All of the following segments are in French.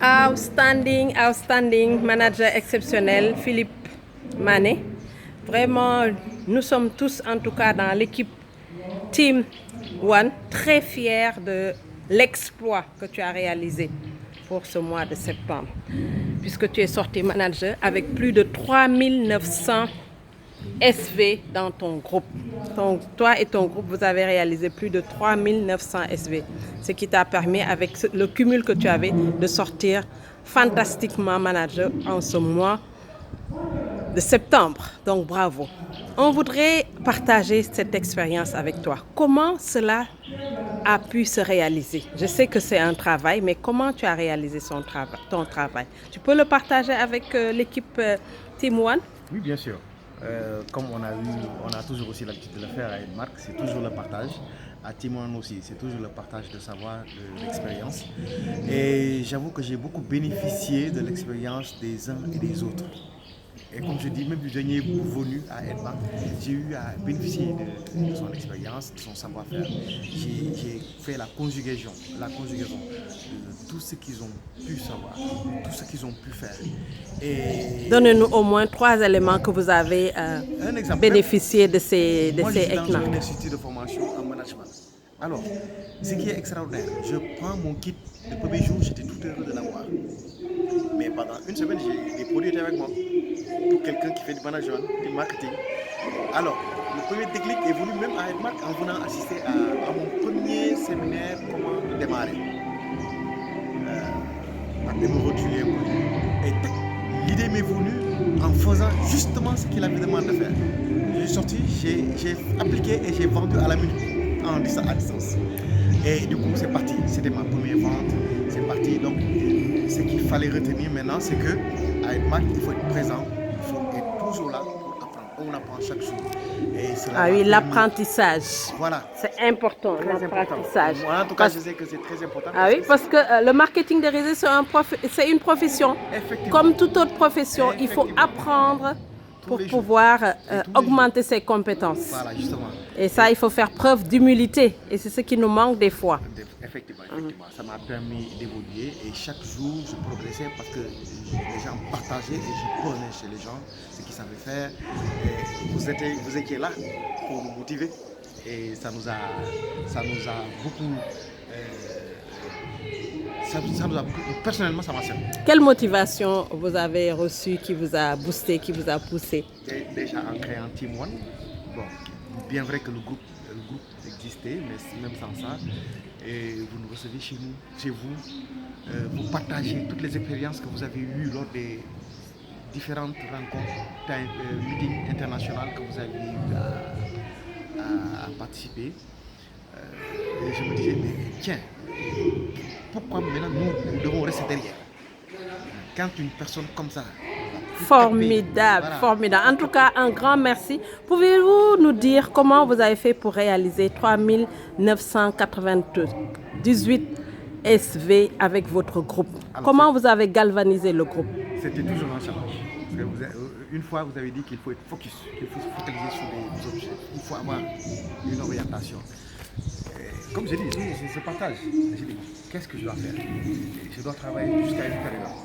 Outstanding, outstanding, manager exceptionnel, Philippe Mané. Vraiment, nous sommes tous, en tout cas dans l'équipe Team One, très fiers de l'exploit que tu as réalisé pour ce mois de septembre. Puisque tu es sorti manager avec plus de 3900 SV dans ton groupe. Toi et ton groupe, vous avez réalisé plus de 3900 SV. Ce qui t'a permis, avec le cumul que tu avais, de sortir fantastiquement manager en ce mois de septembre. Donc bravo. On voudrait partager cette expérience avec toi. Comment cela a pu se réaliser? Je sais que c'est un travail, mais comment tu as réalisé ton travail? Tu peux le partager avec l'équipe Team One? Oui, bien sûr. Comme on a toujours aussi l'habitude de le faire à Edmark, c'est toujours le partage. À Team One aussi, c'est toujours le partage de savoir, de l'expérience. Et j'avoue que j'ai beaucoup bénéficié de l'expérience des uns et des autres. Et comme je dis, même du dernier venu à Edmark, j'ai eu à bénéficier de son expérience, de son savoir-faire. J'ai fait la conjugaison de tout ce qu'ils ont pu savoir, tout ce qu'ils ont pu faire. Donnez-nous au moins 3 éléments que vous avez bénéficié de ces Moi, je suis dans Edmark. un institut de formation en management. Alors, ce qui est extraordinaire, je prends mon kit, le premier jour, j'étais tout heureux de l'avoir. Mais pendant une semaine, les produits étaient avec moi. Pour quelqu'un qui fait du management, du marketing. Alors, le premier déclic est venu même à Edmark en venant assister à mon premier séminaire comment démarrer. Et l'idée m'est venue en faisant justement ce qu'il avait demandé de faire. Je suis sorti, j'ai appliqué et j'ai vendu à la minute à distance. Et du coup, c'est parti. C'était ma première vente. C'est parti. Donc, ce qu'il fallait retenir maintenant, c'est qu'à Edmark, il faut être présent. Il faut être toujours là pour apprendre. On apprend chaque jour. Ah oui, l'apprentissage. Voilà. C'est important, l'apprentissage. Moi, en tout cas, je sais que c'est très important. Ah oui, parce que le marketing de réseau, c'est une profession. Comme toute autre profession, il faut apprendre pour pouvoir augmenter ses compétences. Voilà, justement. Et ça, il faut faire preuve d'humilité. Et c'est ce qui nous manque des fois. Effectivement. Ça m'a permis d'évoluer et chaque jour, je progressais parce que les gens partageaient et je prenais chez les gens ce qu'ils savaient faire. Et vous étiez là pour nous motiver et ça nous a beaucoup... personnellement, ça m'a servi. Quelle motivation vous avez reçue qui vous a boosté, qui vous a poussé? Déjà en créant Team One, bon, bien vrai que le groupe existait, mais même sans ça, et vous nous recevez chez vous, vous partagez toutes les expériences que vous avez eues lors des différentes rencontres, meetings internationaux que vous avez eu à participer. Et je me disais, mais tiens, pourquoi maintenant nous devons rester derrière? Quand une personne comme ça... Formidable, voilà. Formidable. En tout cas, un grand merci. Pouvez-vous nous dire comment vous avez fait pour réaliser 3998 SV avec votre groupe? Alors, comment vous avez galvanisé le groupe? C'était toujours un challenge. Une fois, vous avez dit qu'il faut être focus, qu'il faut se focaliser sur des objets. Il faut avoir une orientation. Comme j'ai dit, je partage. J'ai dit, qu'est-ce que je dois faire? Je dois travailler jusqu'à une période.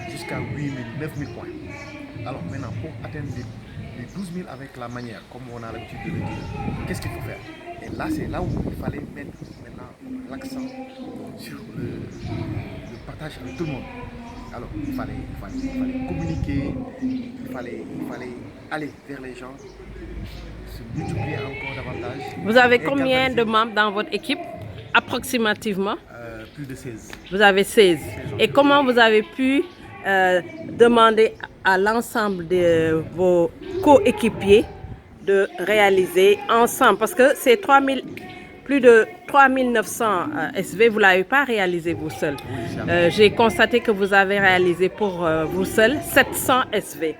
Jusqu'à 8 000, 9 000 points. Alors maintenant, pour atteindre les 12 000 avec la manière, comme on a l'habitude de le dire, qu'est-ce qu'il faut faire? Et là, c'est là où il fallait mettre maintenant l'accent sur le partage avec tout le monde. Alors, il fallait communiquer, il fallait aller vers les gens, se multiplier encore davantage. Vous avez combien de membres dans votre équipe, approximativement? Plus de 16. Vous avez 16. Et comment vous avez pu demander à l'ensemble de vos coéquipiers de réaliser ensemble? Parce que ces plus de 3900 SV, vous ne l'avez pas réalisé vous seul. J'ai constaté que vous avez réalisé pour vous seul 700 SV.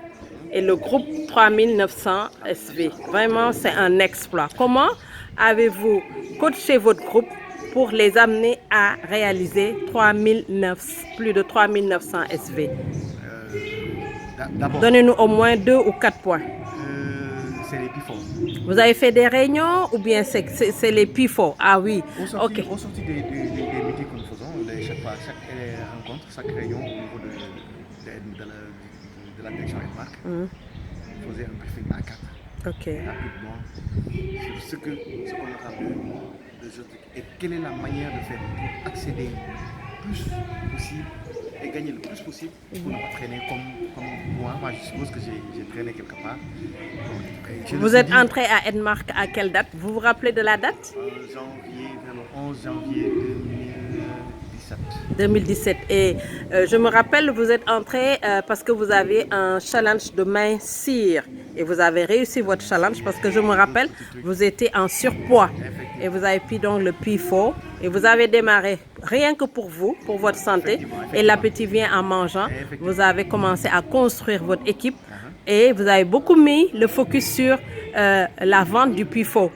Et le groupe 3900 SV. Vraiment, c'est un exploit. Comment avez-vous coaché votre groupe pour les amener à réaliser plus de 3900 SV? Donnez-nous au moins 2 ou 4 points. C'est les PIFO. Vous avez fait des réunions ou bien c'est les PIFO? Ah oui, Au sorti des meetings que nous faisons, chaque chaque rencontre, chaque réunion au niveau de la direction Edmark, je faisais un briefing à 4. Ok. Rapidement sur ce qu'on attend de jeunes et quelle est la manière de faire pour accéder le plus possible et gagner le plus possible pour ne pas traîner comme moi. Moi, je suppose que j'ai traîné quelque part. Donc, vous êtes entré à Edmark à quelle date? Vous vous rappelez de la date? Janvier, vers le 11 janvier 2017. 2017. Et je me rappelle, vous êtes entré parce que vous avez un challenge de mincir. Et vous avez réussi votre challenge parce que je me rappelle, vous étiez en surpoids. Et vous avez pris donc le P4. Et vous avez démarré rien que pour vous, pour votre santé. Et l'appétit vient en mangeant. Vous avez commencé à construire votre équipe. Et vous avez beaucoup mis le focus sur la vente du P4.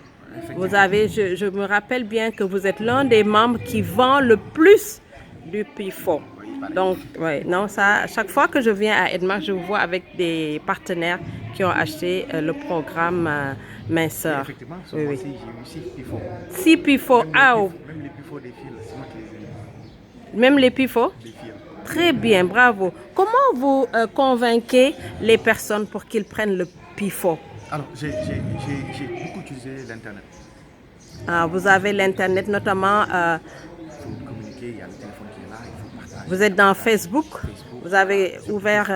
Vous avez, je me rappelle bien que vous êtes l'un des membres qui vend le plus du P4. Donc, ouais, non, ça, à chaque fois que je viens à Edmark, je vous vois avec des partenaires qui ont acheté le programme minceur. Effectivement, Oui, oui. j'ai eu 6 P4. 6 P4, ah, Même les P4 des filles, c'est moi qui les ai eu. même les P4? Des filles. Très bien, bravo. Comment vous convainquez les personnes pour qu'ils prennent le P4? Alors, j'ai beaucoup utilisé l'Internet. Ah, vous avez l'Internet notamment. Il faut communiquer, il y a le téléphone qui est là, il faut partager. Vous êtes dans Facebook. Vous avez ouvert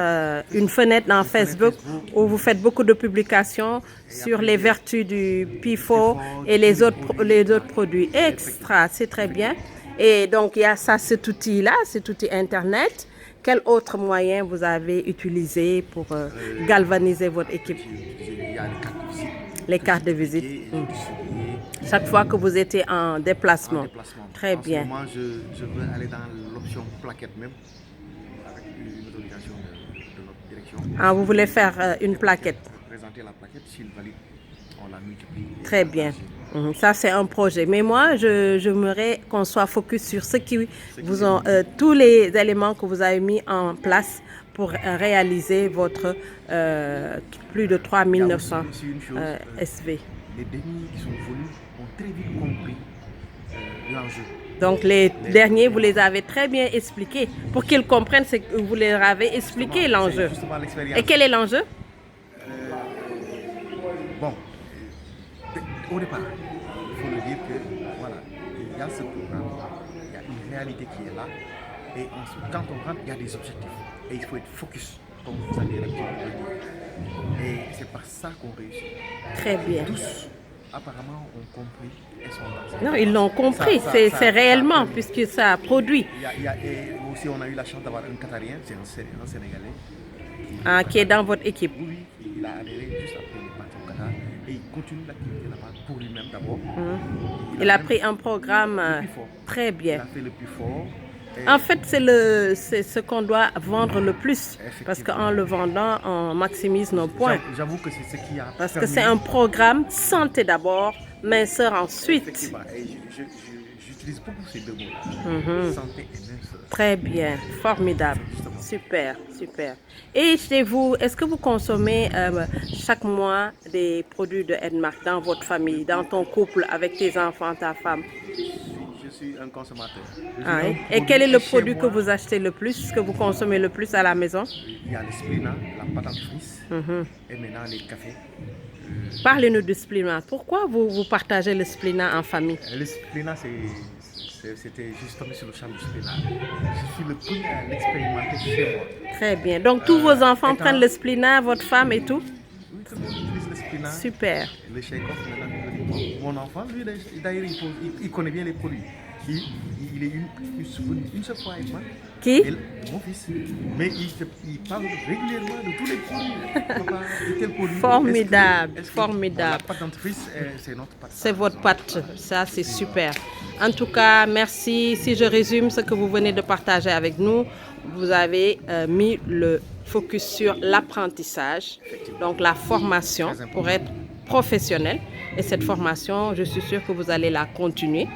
une fenêtre dans Facebook où vous faites beaucoup de publications sur les vertus du P4 et les autres produits. Extra, c'est très bien. Et donc, il y a ça, cet outil-là, cet outil Internet. Quel autre moyen vous avez utilisé pour galvaniser votre équipe? Il y a Les cartes de visite. Chaque fois que vous étiez en déplacement. Très bien. Moi, je veux aller dans l'option plaquette même, avec une autorisation de notre direction. Ah, vous voulez faire une plaquette? Présenter la plaquette, s'il valide, on la multiplie. Très bien. Ça, c'est un projet. Mais moi, j'aimerais qu'on soit focus sur ce qui vous ont, tous les éléments que vous avez mis en place pour réaliser votre plus de 3900 SV. Les derniers qui sont venus ont très vite compris l'enjeu. Donc, les derniers, vous les avez très bien expliqués. Pour qu'ils comprennent, c'est que vous leur avez expliqué l'enjeu. Et quel est l'enjeu? Bon, au départ, il faut le dire que voilà, il y a ce programme, il y a une réalité qui est là. Et ensuite, quand on rentre, il y a des objectifs. Et il faut être focus, comme vous avez l'habitude de le dire. Et c'est par ça qu'on réussit. Très bien. Tous, apparemment, ont compris et sont dans Non, ils l'ont compris. C'est réellement, puisque ça produit. Et aussi, on a eu la chance d'avoir un Qatarien, c'est un Sénégalais. Qui est dans votre équipe. Oui, il a adhéré juste après le parti au Qatar. Et il continue l'activité là-bas pour lui-même d'abord. Il a pris un programme très bien. Il a fait le plus fort. En fait, c'est ce qu'on doit vendre le plus. Parce qu'en le vendant, on maximise nos points. J'avoue que c'est ce qui a. Parce que c'est un programme santé d'abord, minceur ensuite. Effectivement. Et j'utilise beaucoup ces deux mots-là. Santé et minceur. Très bien, formidable. Super, super. Et chez vous, est-ce que vous consommez chaque mois des produits de Edmark dans votre famille, dans ton couple, avec tes enfants, ta femme? Je suis un consommateur. Et quel est le produit que vous achetez le plus, que vous consommez le plus à la maison? Il y a le Splina, la pâte dentifrice et maintenant les cafés. Parlez-nous du Splina. Pourquoi vous partagez le Splina en famille? Le Splina, c'était juste tombé sur le champ du Splina. Je suis le premier à l'expérimenter chez moi. Très bien. Donc tous vos enfants prennent le Splina, votre femme et tout? Oui, tout le monde utilise le Splina. Super. Le Shakeoff, maintenant, mon enfant, lui, d'ailleurs, il connaît bien les produits. Il est une seule fois avec moi. Qui? Mon fils. Mais il parle régulièrement de tous les produits. Formidable, formidable. La pâte dentifrice, c'est notre pâte. C'est votre pâte, ça c'est super. En tout cas, merci. Si je résume ce que vous venez de partager avec nous, vous avez mis le focus sur l'apprentissage, donc la formation pour être professionnel. Et cette formation, je suis sûre que vous allez la continuer.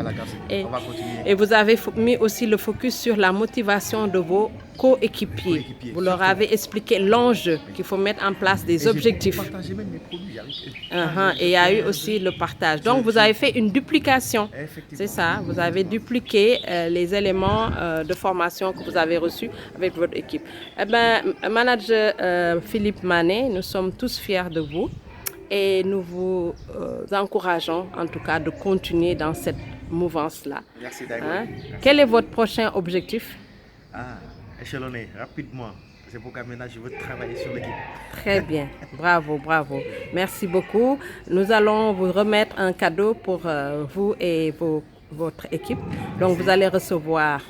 Voilà, merci. Et, On va continuer. et vous avez mis aussi le focus sur la motivation de vos coéquipiers. Coéquipiers, Vous leur surtout. avez expliqué l'enjeu, qu'il faut mettre en place des Et objectifs. j'ai partage même mes produits avec eux. Et il y a eu aussi le partage. Donc, vous avez fait une duplication. Effectivement. C'est ça, vous avez dupliqué les éléments de formation que vous avez reçus avec votre équipe. Eh bien, manager Philippe Mané, nous sommes tous fiers de vous et nous vous encourageons en tout cas de continuer dans cette mouvance-là. Merci Daïma. Hein? Quel est votre prochain objectif? Échelonner rapidement. C'est pourquoi maintenant je veux travailler sur l'équipe. Très bien, bravo, bravo. Merci beaucoup. Nous allons vous remettre un cadeau pour vous et votre équipe. Donc vous allez recevoir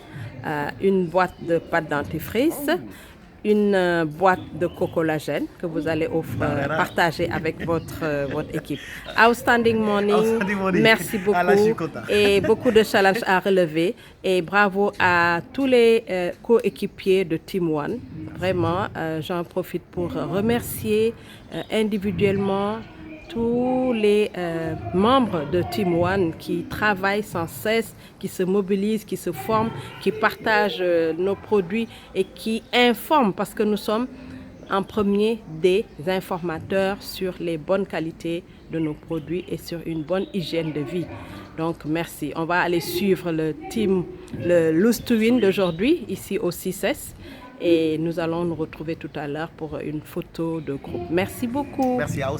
une boîte de pâte dentifrice, une boîte de cocolagène que vous allez partager avec votre équipe. Outstanding morning. Outstanding morning. Merci beaucoup. Ah là, je suis content. Et beaucoup de challenges à relever. Et bravo à tous les coéquipiers de Team One. Vraiment, j'en profite pour remercier individuellement tous les membres de Team One qui travaillent sans cesse, qui se mobilisent, qui se forment, qui partagent nos produits et qui informent parce que nous sommes en premier des informateurs sur les bonnes qualités de nos produits et sur une bonne hygiène de vie. Donc merci. On va aller suivre le Lose to Win d'aujourd'hui ici au CICES et nous allons nous retrouver tout à l'heure pour une photo de groupe. Merci beaucoup. Merci à